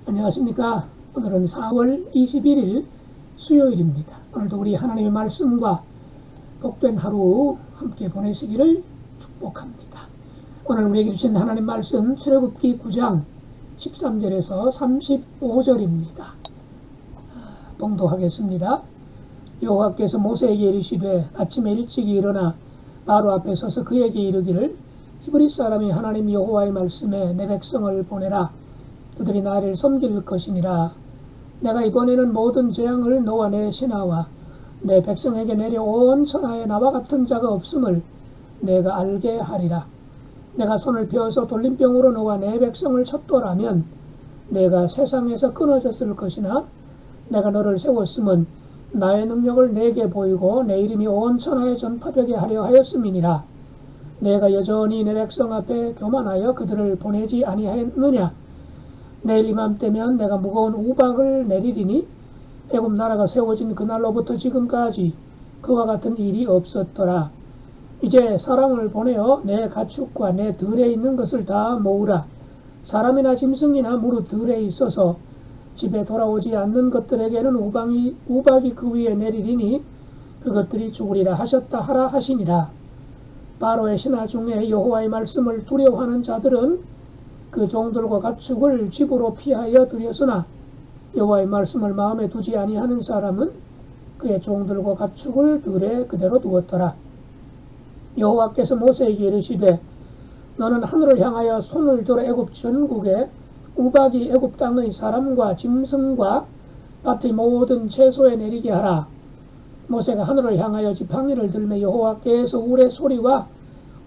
안녕하십니까. 오늘은 4월 21일 수요일입니다. 오늘도 우리 하나님의 말씀과 복된 하루 함께 보내시기를 축복합니다. 오늘 우리에게 주신 하나님 말씀 출애굽기 9장 13절에서 35절입니다. 봉독하겠습니다. 여호와께서 모세에게 이르시되 아침에 일찍이 일어나 바로 앞에 서서 그에게 이르기를 히브리 사람이 하나님 여호와의 말씀에 내 백성을 보내라. 그들이 나를 섬길 것이니라. 내가 이번에는 모든 재앙을 너와 내 신하와 내 백성에게 내려온 천하에 나와 같은 자가 없음을 내가 알게 하리라. 내가 손을 펴서 돌림병으로 너와 내 백성을 쳤더라면 내가 세상에서 끊어졌을 것이나 내가 너를 세웠음은 나의 능력을 내게 보이고 내 이름이 온 천하에 전파되게 하려 하였음이니라. 내가 여전히 내 백성 앞에 교만하여 그들을 보내지 아니하였느냐. 내일 이맘때면 내가 무거운 우박을 내리리니 애굽 나라가 세워진 그날로부터 지금까지 그와 같은 일이 없었더라. 이제 사람을 보내어 내 가축과 내 들에 있는 것을 다 모으라. 사람이나 짐승이나 무릇 들에 있어서 집에 돌아오지 않는 것들에게는 우박이 그 위에 내리리니 그것들이 죽으리라 하셨다 하라 하시니라. 바로의 신하 중에 여호와의 말씀을 두려워하는 자들은 그 종들과 가축을 집으로 피하여 들였으나 여호와의 말씀을 마음에 두지 아니하는 사람은 그의 종들과 가축을 들에 그대로 두었더라. 여호와께서 모세에게 이르시되 너는 하늘을 향하여 손을 들어 애굽 전국에 우박이 애굽 땅의 사람과 짐승과 밭의 모든 채소에 내리게 하라. 모세가 하늘을 향하여 지팡이를 들매 여호와께서 우레 소리와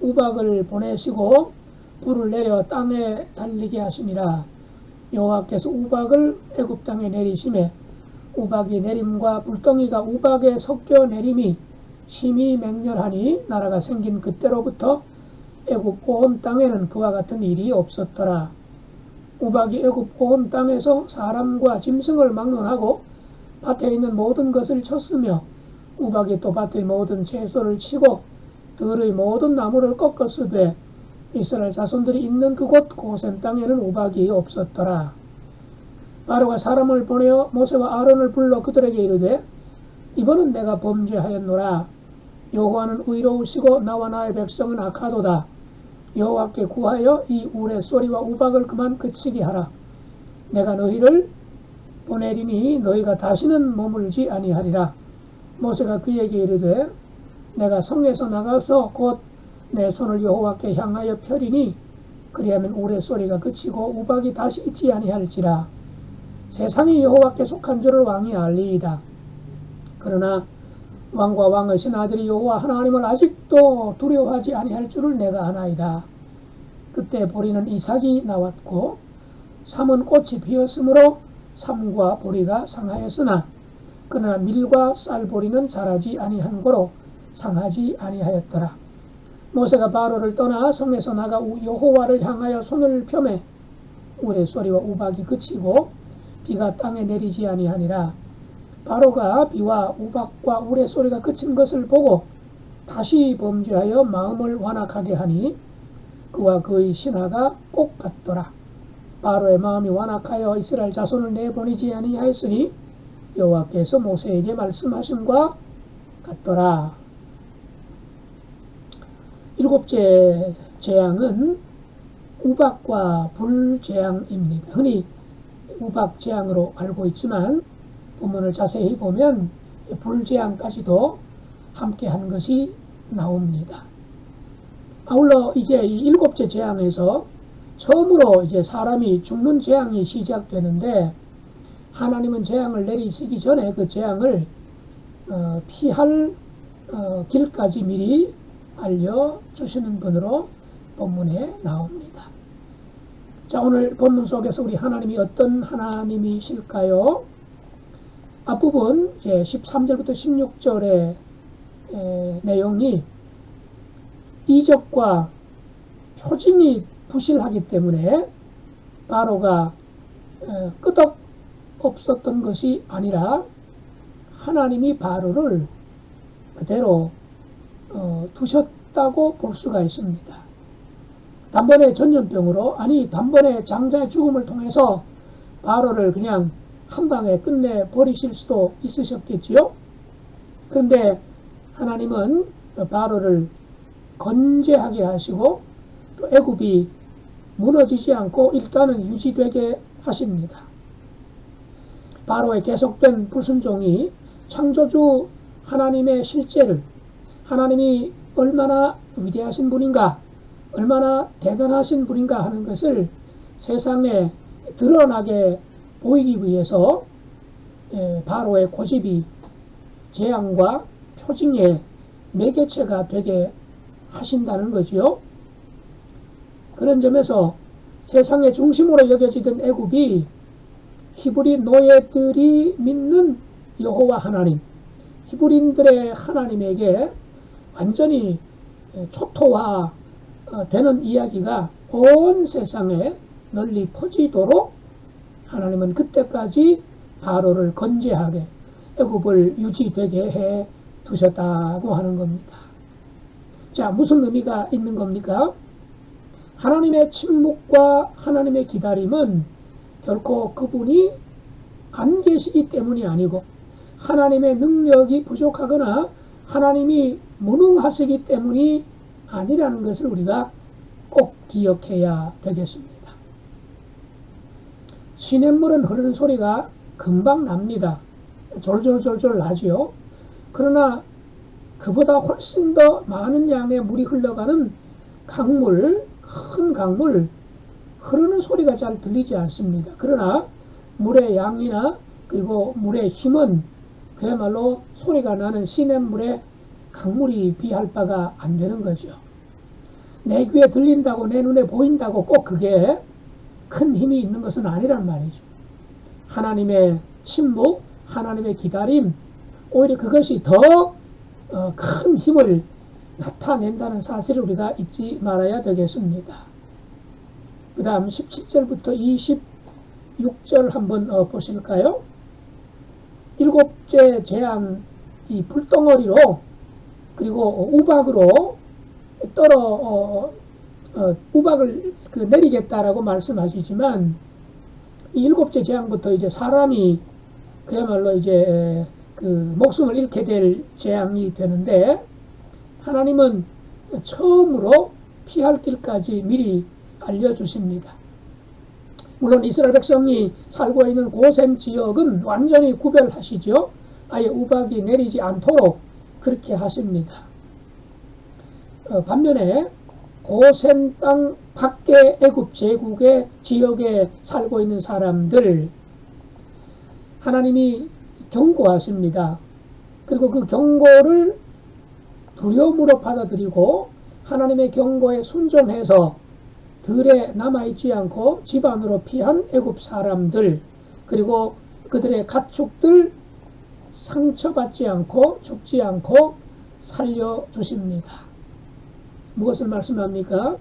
우박을 보내시고 불을 내려 땅에 달리게 하시니라. 여호와께서 우박을 애굽 땅에 내리심에 우박이 내림과 불덩이가 우박에 섞여 내림이 심히 맹렬하니 나라가 생긴 그때로부터 애굽 온 땅에는 그와 같은 일이 없었더라. 우박이 애굽 온 땅에서 사람과 짐승을 막론하고 밭에 있는 모든 것을 쳤으며 우박이 또 밭의 모든 채소를 치고 들의 모든 나무를 꺾었으되 이스라엘 자손들이 있는 그곳 고센 땅에는 우박이 없었더라. 바로가 사람을 보내어 모세와 아론을 불러 그들에게 이르되 이번은 내가 범죄하였노라. 여호와는 의로우시고 나와 나의 백성은 악하도다. 여호와께 구하여 이 우레 소리와 우박을 그만 그치게 하라. 내가 너희를 보내리니 너희가 다시는 머물지 아니하리라. 모세가 그에게 이르되 내가 성에서 나가서 곧 내 손을 여호와께 향하여 펴리니 그리하면 우레 소리가 그치고 우박이 다시 있지 아니할지라. 세상이 여호와께 속한 줄을 왕이 알리이다. 그러나 왕과 왕의 신하들이 여호와 하나님을 아직도 두려워하지 아니할 줄을 내가 아나이다. 그때 보리는 이삭이 나왔고 삼은 꽃이 피었으므로 삼과 보리가 상하였으나 그러나 밀과 쌀보리는 자라지 아니한 고로 상하지 아니하였더라. 모세가 바로를 떠나 성에서 나가 여호와를 향하여 손을 펴매 우레 소리와 우박이 그치고 비가 땅에 내리지 아니하니라. 바로가 비와 우박과 우레 소리가 그친 것을 보고 다시 범죄하여 마음을 완악하게 하니 그와 그의 신하가 꼭 같더라. 바로의 마음이 완악하여 이스라엘 자손을 내보내지 아니하였으니 여호와께서 모세에게 말씀하심과 같더라. 일곱째 재앙은 우박과 불재앙입니다. 흔히 우박재앙으로 알고 있지만 본문을 자세히 보면 불재앙까지도 함께 한 것이 나옵니다. 아울러 이제 이 일곱째 재앙에서 처음으로 이제 사람이 죽는 재앙이 시작되는데 하나님은 재앙을 내리시기 전에 그 재앙을 피할 길까지 미리 알려주시는 분으로 본문에 나옵니다. 자, 오늘 본문 속에서 우리 하나님이 어떤 하나님이실까요? 앞부분 이제 13절부터 16절의 내용이 이적과 표징이 부실하기 때문에 바로가 끄덕 없었던 것이 아니라 하나님이 바로를 그대로 두셨다고 볼 수가 있습니다. 단번에 전염병으로, 아니 단번에 장자의 죽음을 통해서 바로를 그냥 한 방에 끝내 버리실 수도 있으셨겠지요. 그런데 하나님은 바로를 건재하게 하시고 또 애굽이 무너지지 않고 일단은 유지되게 하십니다. 바로의 계속된 불순종이 창조주 하나님의 실제를, 하나님이 얼마나 위대하신 분인가, 얼마나 대단하신 분인가 하는 것을 세상에 드러나게 보이기 위해서 바로의 고집이 재앙과 표징의 매개체가 되게 하신다는 거지요. 그런 점에서 세상의 중심으로 여겨지던 애굽이 히브리 노예들이 믿는 여호와 하나님, 히브리인들의 하나님에게 완전히 초토화 되는 이야기가 온 세상에 널리 퍼지도록 하나님은 그때까지 바로를 건재하게 애굽을 유지되게 해 두셨다고 하는 겁니다. 자, 무슨 의미가 있는 겁니까? 하나님의 침묵과 하나님의 기다림은 결코 그분이 안 계시기 때문이 아니고 하나님의 능력이 부족하거나 하나님이 무능하시기 때문이 아니라는 것을 우리가 꼭 기억해야 되겠습니다. 시냇물은 흐르는 소리가 금방 납니다. 졸졸졸졸 나지요. 그러나 그보다 훨씬 더 많은 양의 물이 흘러가는 강물, 큰 강물, 흐르는 소리가 잘 들리지 않습니다. 그러나 물의 양이나 그리고 물의 힘은 그야말로 소리가 나는 시냇물에 강물이 비할 바가 안 되는 거죠. 내 귀에 들린다고 내 눈에 보인다고 꼭 그게 큰 힘이 있는 것은 아니란 말이죠. 하나님의 침묵, 하나님의 기다림, 오히려 그것이 더 큰 힘을 나타낸다는 사실을 우리가 잊지 말아야 되겠습니다. 그 다음 17절부터 26절 한번 보실까요? 일곱째 재앙, 이 불덩어리로 그리고 우박으로 우박을 내리겠다라고 말씀하시지만 이 일곱째 재앙부터 이제 사람이 그야말로 이제 목숨을 잃게 될 재앙이 되는데 하나님은 처음으로 피할 길까지 미리 알려주십니다. 물론 이스라엘 백성이 살고 있는 고센 지역은 완전히 구별하시죠. 아예 우박이 내리지 않도록 그렇게 하십니다. 반면에 고센 땅 밖의 애굽 제국의 지역에 살고 있는 사람들 하나님이 경고하십니다. 그리고 그 경고를 두려움으로 받아들이고 하나님의 경고에 순종해서 들에 남아있지 않고 집 안으로 피한 애굽 사람들 그리고 그들의 가축들 상처받지 않고 죽지 않고 살려주십니다. 무엇을 말씀합니까?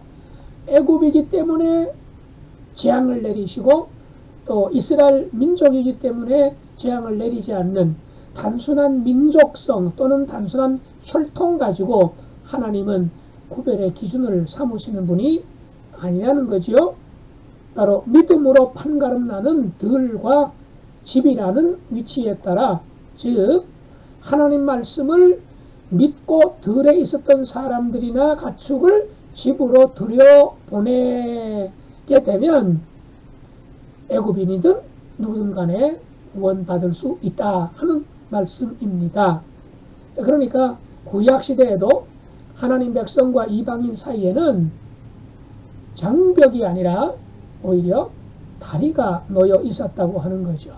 애굽이기 때문에 재앙을 내리시고 또 이스라엘 민족이기 때문에 재앙을 내리지 않는 단순한 민족성 또는 단순한 혈통 가지고 하나님은 구별의 기준을 삼으시는 분이 아니라는 거지요. 바로 믿음으로 판가름 나는 들과 집이라는 위치에 따라 즉 하나님 말씀을 믿고 들에 있었던 사람들이나 가축을 집으로 들여보내게 되면 애굽인이든 누구든 간에 구원받을 수 있다 하는 말씀입니다. 그러니까 구약시대에도 하나님 백성과 이방인 사이에는 장벽이 아니라 오히려 다리가 놓여 있었다고 하는 거죠.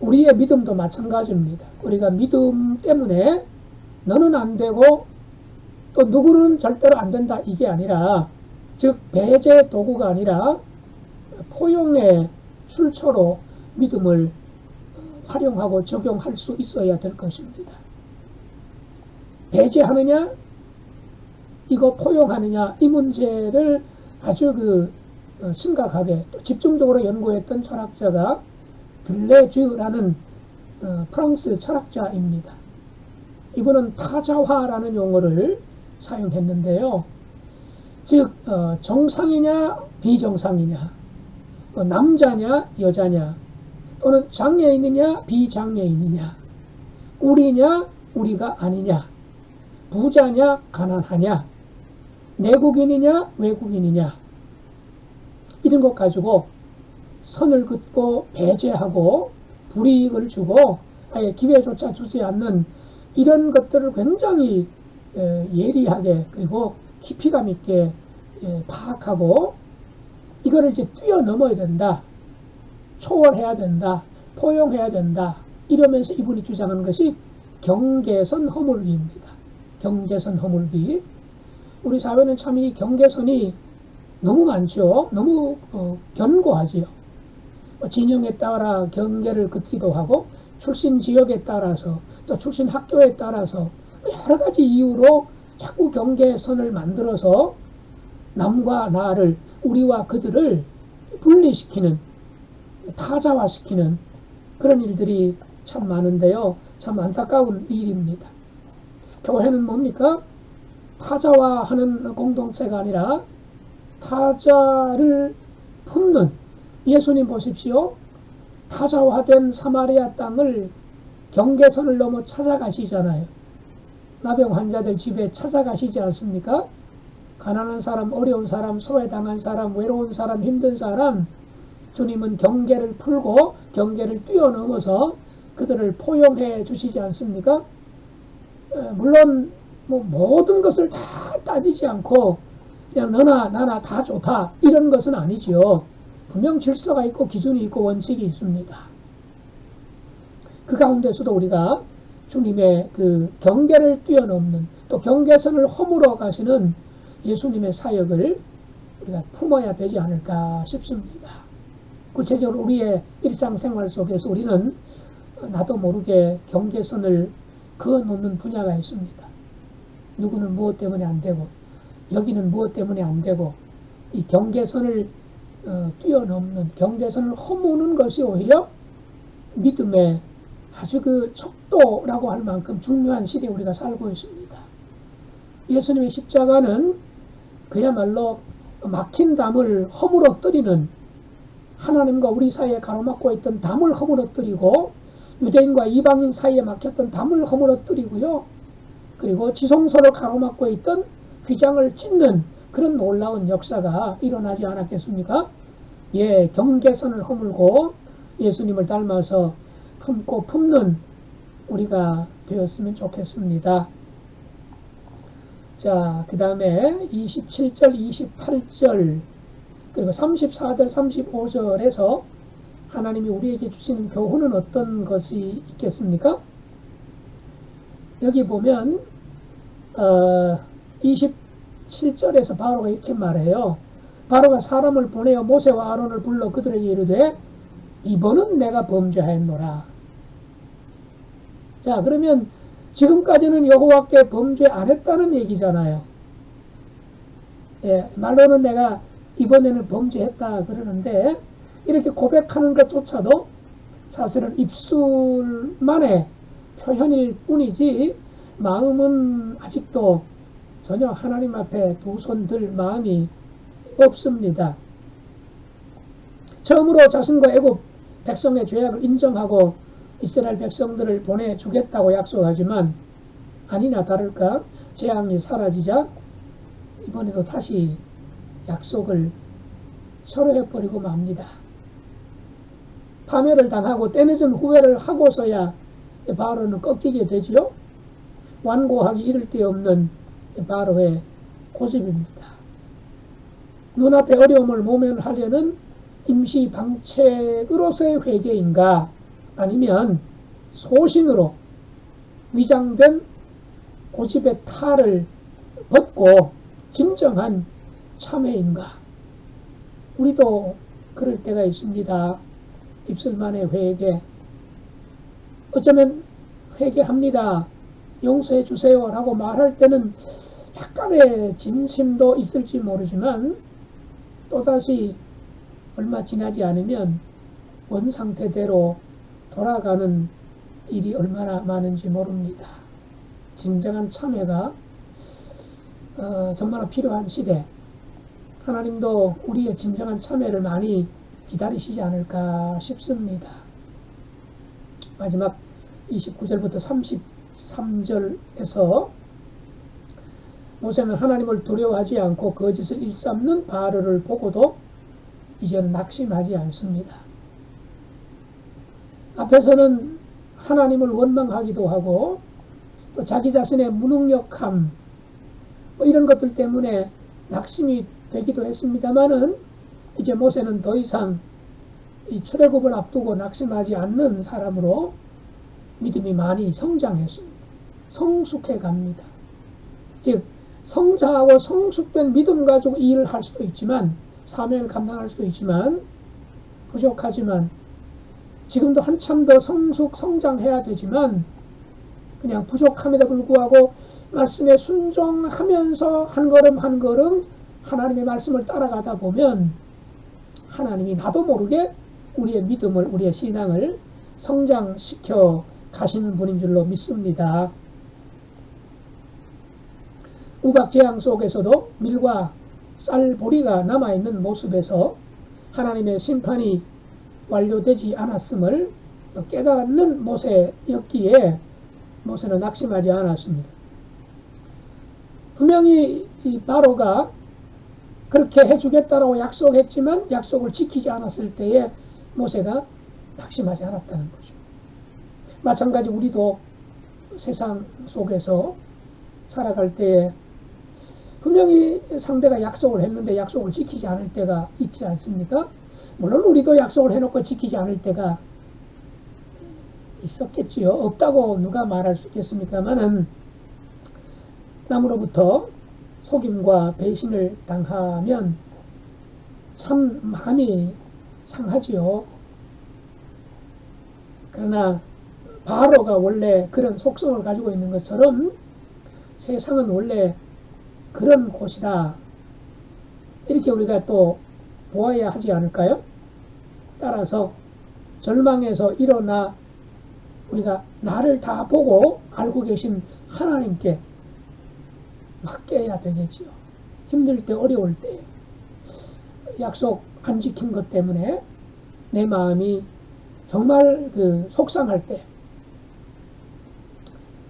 우리의 믿음도 마찬가지입니다. 우리가 믿음 때문에 너는 안 되고 또 누구는 절대로 안 된다 이게 아니라 즉 배제 도구가 아니라 포용의 출처로 믿음을 활용하고 적용할 수 있어야 될 것입니다. 배제하느냐 이거 포용하느냐 이 문제를 아주 심각하게 또 집중적으로 연구했던 철학자가 들레주라는 프랑스 철학자입니다. 이분은 타자화라는 용어를 사용했는데요. 즉 정상이냐 비정상이냐 남자냐 여자냐, 또는 장애인이냐 비장애인이냐, 우리냐 우리가 아니냐, 부자냐 가난하냐, 내국인이냐 외국인이냐, 이런 것 가지고 선을 긋고 배제하고 불이익을 주고 아예 기회조차 주지 않는 이런 것들을 굉장히 예리하게 그리고 깊이감 있게 파악하고 이거를 이제 뛰어넘어야 된다, 초월해야 된다, 포용해야 된다, 이러면서 이분이 주장하는 것이 경계선 허물기입니다. 경계선 허물기. 우리 사회는 참 이 경계선이 너무 많죠. 너무 견고하지요. 진영에 따라 경계를 긋기도 하고 출신 지역에 따라서 또 출신 학교에 따라서 여러 가지 이유로 자꾸 경계선을 만들어서 남과 나를, 우리와 그들을 분리시키는, 타자화시키는 그런 일들이 참 많은데요. 참 안타까운 일입니다. 교회는 뭡니까? 타자화하는 공동체가 아니라 타자를 품는, 예수님 보십시오. 타자화된 사마리아 땅을 경계선을 넘어 찾아가시잖아요. 나병 환자들 집에 찾아가시지 않습니까? 가난한 사람, 어려운 사람, 소외당한 사람, 외로운 사람, 힘든 사람, 주님은 경계를 풀고 경계를 뛰어넘어서 그들을 포용해 주시지 않습니까? 물론 모든 것을 다 따지지 않고 그냥 너나 나나 다 좋다 이런 것은 아니지요. 분명 질서가 있고 기준이 있고 원칙이 있습니다. 그 가운데서도 우리가 주님의 그 경계를 뛰어넘는, 또 경계선을 허물어 가시는 예수님의 사역을 우리가 품어야 되지 않을까 싶습니다. 구체적으로 우리의 일상생활 속에서 우리는 나도 모르게 경계선을 그어놓는 분야가 있습니다. 누구는 무엇 때문에 안 되고, 여기는 무엇 때문에 안 되고, 이 경계선을 뛰어넘는, 경계선을 허무는 것이 오히려 믿음의 아주 그 척도라고 할 만큼 중요한 시대에 우리가 살고 있습니다. 예수님의 십자가는 그야말로 막힌 담을 허물어뜨리는, 하나님과 우리 사이에 가로막고 있던 담을 허물어뜨리고 유대인과 이방인 사이에 막혔던 담을 허물어뜨리고요. 그리고 지성소를 가로막고 있던 휘장을 찢는 그런 놀라운 역사가 일어나지 않았겠습니까? 예, 경계선을 허물고 예수님을 닮아서 품고 품는 우리가 되었으면 좋겠습니다. 자, 그 다음에 27절, 28절, 그리고 34절, 35절에서 하나님이 우리에게 주시는 교훈은 어떤 것이 있겠습니까? 여기 보면 27절에서 바로가 이렇게 말해요. 바로가 사람을 보내어 모세와 아론을 불러 그들에게 이르되 이번은 내가 범죄하였노라. 자, 그러면 지금까지는 여호와께 범죄 안 했다는 얘기잖아요. 예, 말로는 내가 이번에는 범죄했다 그러는데 이렇게 고백하는 것조차도 사실은 입술만의 표현일 뿐이지 마음은 아직도 전혀 하나님 앞에 두 손 들 마음이 없습니다. 처음으로 자신과 애굽 백성의 죄악을 인정하고 이스라엘 백성들을 보내주겠다고 약속하지만 아니나 다를까 재앙이 사라지자 이번에도 다시 약속을 철회해버리고 맙니다. 파멸을 당하고 때늦은 후회를 하고서야 바로는 꺾이게 되지요. 완고하기 이를 데 없는 바로의 고집입니다. 눈앞에 어려움을 모면하려는 임시 방책으로서의 회개인가, 아니면 소신으로 위장된 고집의 탈을 벗고 진정한 참회인가. 우리도 그럴 때가 있습니다. 입술만의 회개, 어쩌면 회개합니다, 용서해 주세요 라고 말할 때는 약간의 진심도 있을지 모르지만 또다시 얼마 지나지 않으면 원상태대로 돌아가는 일이 얼마나 많은지 모릅니다. 진정한 참회가 정말 필요한 시대, 하나님도 우리의 진정한 참회를 많이 기다리시지 않을까 싶습니다. 마지막 29절부터 33절에서 모세는 하나님을 두려워하지 않고 거짓을 일삼는 바알을 보고도 이제는 낙심하지 않습니다. 앞에서는 하나님을 원망하기도 하고 또 자기 자신의 무능력함 이런 것들 때문에 낙심이 되기도 했습니다만은 이제 모세는 더 이상 이 출애굽을 앞두고 낙심하지 않는 사람으로 믿음이 많이 성장했습니다. 성숙해 갑니다. 즉 성장하고 성숙된 믿음 가지고 이 일을 할 수도 있지만 사명을 감당할 수도 있지만 부족하지만 지금도 한참 더 성장해야 되지만 그냥 부족함에도 불구하고 말씀에 순종하면서 한 걸음 한 걸음 하나님의 말씀을 따라가다 보면 하나님이 나도 모르게 우리의 믿음을 우리의 신앙을 성장시켜 가시는 분인 줄로 믿습니다. 우박재앙 속에서도 밀과 쌀보리가 남아있는 모습에서 하나님의 심판이 완료되지 않았음을 깨달는 모세였기에 모세는 낙심하지 않았습니다. 분명히 이 바로가 그렇게 해주겠다라고 약속했지만 약속을 지키지 않았을 때에 모세가 낙심하지 않았다는 거죠. 마찬가지 우리도 세상 속에서 살아갈 때에 분명히 상대가 약속을 했는데 약속을 지키지 않을 때가 있지 않습니까? 물론 우리도 약속을 해놓고 지키지 않을 때가 있었겠지요. 없다고 누가 말할 수 있겠습니까만은 남으로부터 속임과 배신을 당하면 참 마음이 상하지요. 그러나 바로가 원래 그런 속성을 가지고 있는 것처럼 세상은 원래 그런 곳이다. 이렇게 우리가 또 보아야 하지 않을까요? 따라서 절망에서 일어나 우리가 나를 다 보고 알고 계신 하나님께 맡겨야 되겠지요. 힘들 때 어려울 때 약속 안 지킨 것 때문에 내 마음이 정말 속상할 때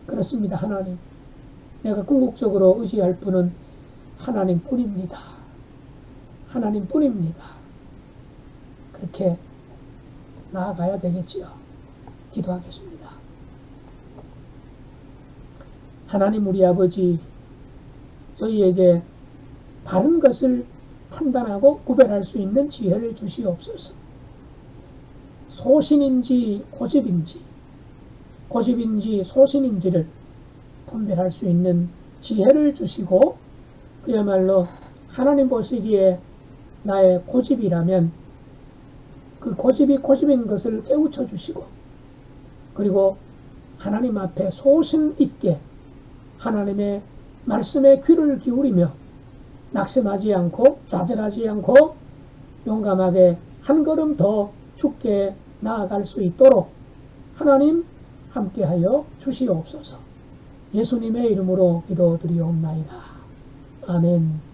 그렇습니다. 하나님 내가 궁극적으로 의지할 분은 하나님 뿐입니다. 하나님 뿐입니다. 그렇게 나아가야 되겠지요. 기도하겠습니다. 하나님 우리 아버지 저희에게 바른 것을 판단하고 구별할 수 있는 지혜를 주시옵소서. 소신인지 고집인지 소신인지를 분별할 수 있는 지혜를 주시고 그야말로 하나님 보시기에 나의 고집이라면 그 고집이 고집인 것을 깨우쳐 주시고 그리고 하나님 앞에 소신 있게 하나님의 말씀에 귀를 기울이며 낙심하지 않고 좌절하지 않고 용감하게 한 걸음 더 주께 나아갈 수 있도록 하나님 함께하여 주시옵소서. 예수님의 이름으로 기도드리옵나이다. 아멘.